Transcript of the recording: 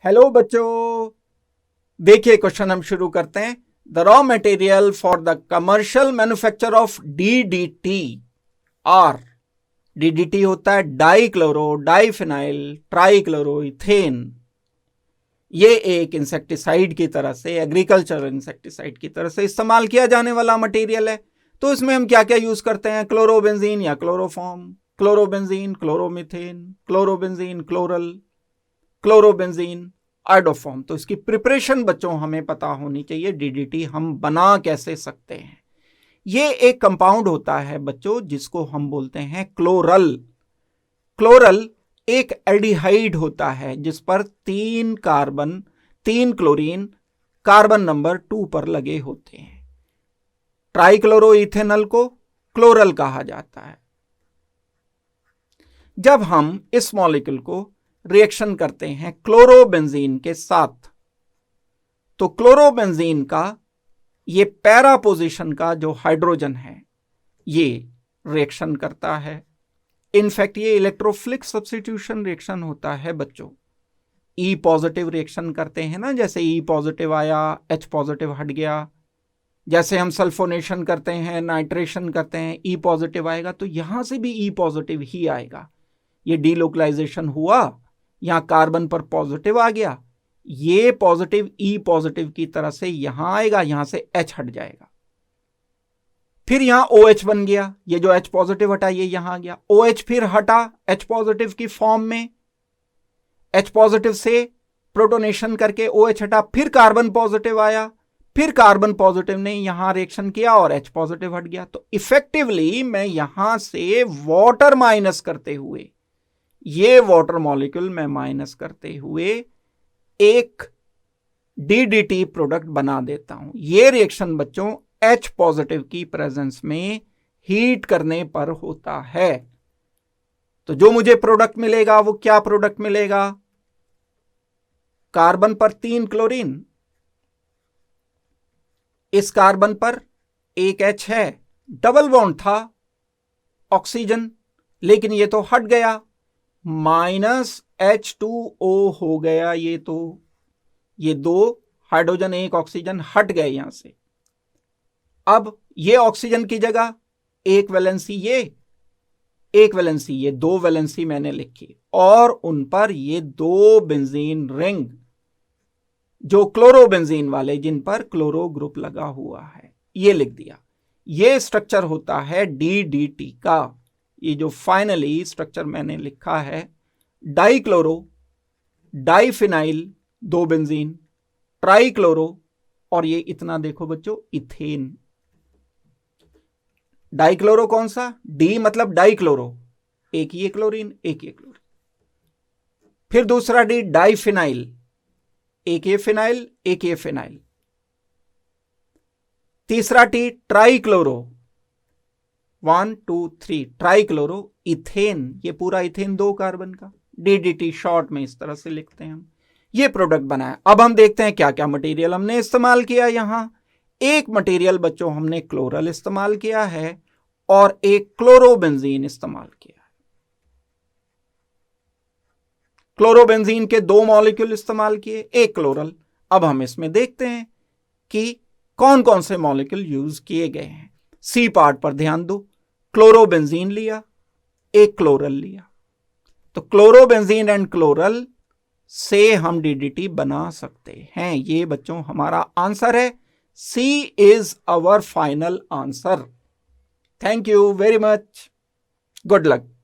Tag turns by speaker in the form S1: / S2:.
S1: Hello बच्चों, देखिए question हम शुरू करते हैं। The raw material for the commercial manufacture of DDT are. DDT होता है डाइक्लोरो डाइफिनाइल ट्राइक्लोरोइथेन। ये एक इंसेक्टिसाइड की तरह से, एग्रीकल्चर इंसेक्टिसाइड की तरह से इस्तेमाल किया जाने वाला मटेरियल है। तो इसमें हम क्या क्या यूज करते हैं? क्लोरोबेंजीन या chloroform, chlorobenzene, chloromethane, chlorobenzene, chloral, chlorobenzene, iodoform. तो इसकी प्रिपरेशन बच्चों हमें पता होनी चाहिए। डीडीटी हम बना कैसे सकते हैं? ये एक कंपाउंड होता है बच्चों जिसको हम बोलते हैं क्लोरल। क्लोरल एक एल्डिहाइड होता है जिस पर 3 कार्बन 3 क्लोरीन कार्बन नंबर 2 पर लगे होते हैं। ट्राइक्लोरोइथेनॉल को क्लोरल कहा जाता है। जब हम इस मॉलिक्यूल को रिएक्शन करते हैं क्लोरोबेंजीन के साथ, तो क्लोरोबेंजीन का ये पैरा पोजीशन का जो हाइड्रोजन है ये रिएक्शन करता है। इनफैक्ट ये इलेक्ट्रोफिलिक सब्स्टिट्यूशन रिएक्शन होता है बच्चों। ई पॉजिटिव रिएक्शन करते हैं ना, जैसे ई पॉजिटिव आया, एच पॉजिटिव हट गया। जैसे हम सल्फोनेशन करते हैं, नाइट्रेशन करते हैं, ई पॉजिटिव आएगा, तो यहां से भी ई पॉजिटिव ही आएगा। ये डीलोकलाइजेशन हुआ, यहां कार्बन पर पॉजिटिव आ गया, ये पॉजिटिव ई पॉजिटिव की तरह से यहां आएगा, यहां से एच हट जाएगा। फिर यहां OH बन गया, ये जो H पॉजिटिव हटा ये यहां आ गया। OH फिर हटा H पॉजिटिव की फॉर्म में, H पॉजिटिव से प्रोटोनेशन करके OH हटा, फिर कार्बन पॉजिटिव आया, फिर कार्बन पॉजिटिव ने यहां रिएक्शन किया और H पॉजिटिव हट गया। तो इफेक्टिवली मैं यहां से वाटर माइनस करते हुए, ये वाटर मॉलिक्यूल मैं माइनस करते हुए एक डीडीटी प्रोडक्ट बना देता हूं। ये रिएक्शन बच्चों H पॉजिटिव की प्रेजेंस में हीट करने पर होता है। तो जो मुझे प्रोडक्ट मिलेगा वो क्या प्रोडक्ट मिलेगा? कार्बन पर 3 क्लोरीन, इस कार्बन पर एक H है, डबल बॉन्ड था ऑक्सीजन, लेकिन ये तो हट गया, -H2O हो गया। ये 2 हाइड्रोजन एक ऑक्सीजन हट गए यहां से। अब ये ऑक्सीजन की जगह एक वैलेंसी ये, एक वैलेंसी ये, 2 वैलेंसी मैंने लिखी, और उन पर ये 2 बेंजीन रिंग जो क्लोरोबेंजीन वाले, जिन पर क्लोरो ग्रुप लगा हुआ है, ये लिख दिया। ये स्ट्रक्चर होता है डीडीटी का। ये जो फाइनली स्ट्रक्चर मैंने लिखा है, डाइक्लोरो डाइफिनाइल 2 बेंजीन, ट्राइक्लोरो, और ये इतना देखो बच्चों इथेन। डाइक्लोरो कौन सा? डी मतलब डाइक्लोरो, एक ये क्लोरीन एक ये क्लोरीन। फिर दूसरा डी डाइफिनाइल, एक ये फिनाइल एक ये फिनाइल। तीसरा टी ट्राइक्लोरो, 1 2 3 ट्राइक्लोरो इथेन, ये पूरा इथेन 2 कार्बन का। डीडीटी शॉर्ट में इस तरह से लिखते हैं हम। ये प्रोडक्ट बनाया। अब हम देखते हैं क्या क्या मटेरियल हमने इस्तेमाल किया। यहां एक मटेरियल बच्चों हमने क्लोरल इस्तेमाल किया है और एक क्लोरोबेंजीन इस्तेमाल किया है। क्लोरोबेंजीन के 2 मॉलिक्यूल इस्तेमाल किए, एक क्लोरल। अब हम इसमें देखते हैं कि कौन कौन से मॉलिक्यूल यूज किए गए हैं। सी पार्ट पर ध्यान दो, क्लोरोबेंजीन लिया, एक क्लोरल लिया। तो क्लोरोबेंजीन एंड क्लोरल से हम डीडीटी बना सकते हैं। ये बच्चों हमारा आंसर है। C is our final answer. Thank you very much. Good luck.